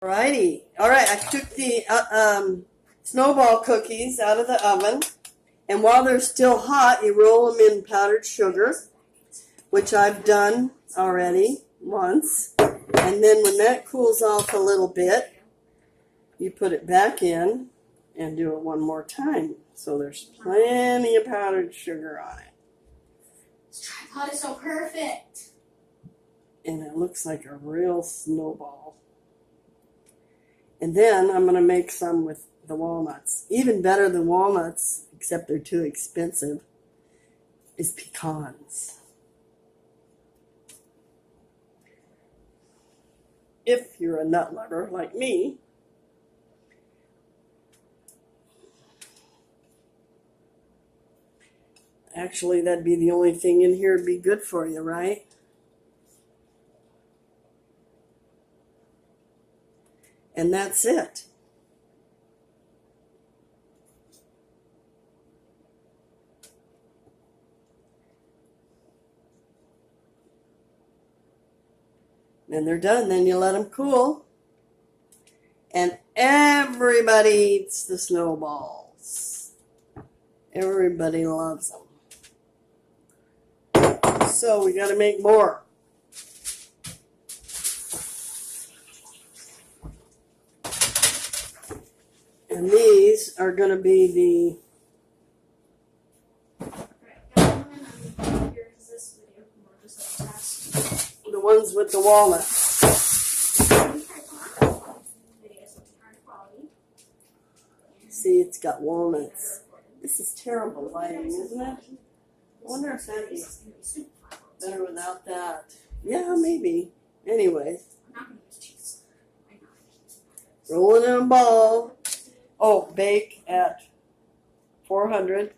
Alrighty. Alright, I took the Snowball cookies out of the oven, and while they're still hot, you roll them in powdered sugar, which I've done already once. And then when that cools off a little bit, you put it back in and do it one more time. So there's plenty of powdered sugar on it. This tripod is so perfect. And it looks like a real snowball. And then I'm going to make some with the walnuts. Even better than walnuts, except they're too expensive, is pecans. If you're a nut lover like me. Actually, that'd be the only thing in here would be good for you, right? And that's it. Then they're done. Then you let them cool. And everybody eats the snowballs. Everybody loves them. So we got to make more. And these are going to be the ones with the walnuts. See, it's got walnuts. This is terrible lighting, isn't it? I wonder if that'd be better without that. Yeah, maybe. Anyway. Roll it in a ball. Oh, bake at 400.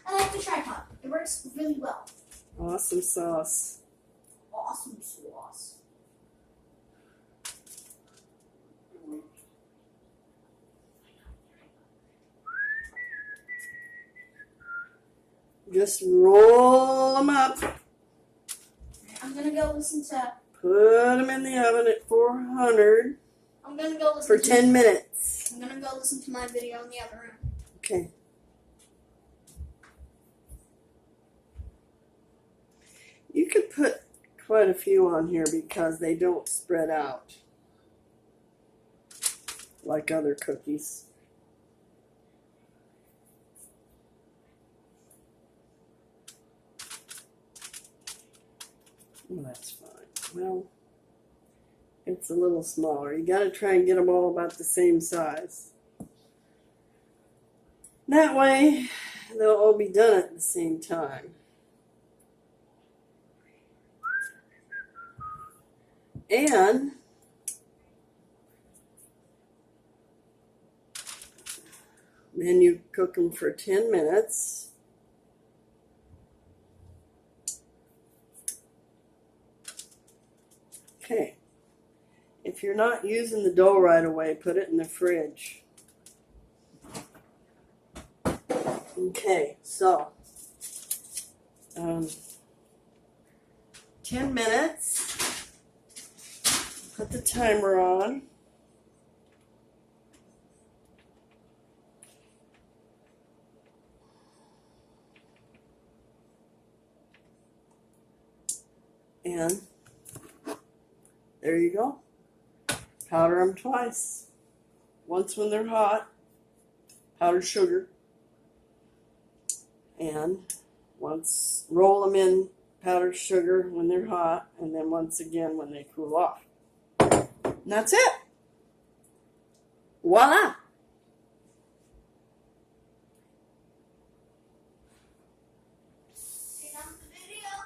I like the tripod. It works really well. Awesome sauce. Awesome sauce. Just roll them up. I'm going to go listen to... Put them in the oven at 400 I'm going to go listen for 10 minutes. I'm going to go listen to my video in the other room. Okay. You could put quite a few on here because they don't spread out like other cookies. Well, that's fine. Well, it's a little smaller. You got to try and get them all about the same size. That way, they'll all be done at the same time. And then you cook them for 10 minutes. Okay. If you're not using the dough right away, put it in the fridge. Okay, so 10 minutes. Put the timer on. And there you go. Powder them twice. Once when they're hot, powdered sugar. And once, roll them in powdered sugar when they're hot, and then once again when they cool off. And that's it. Voila!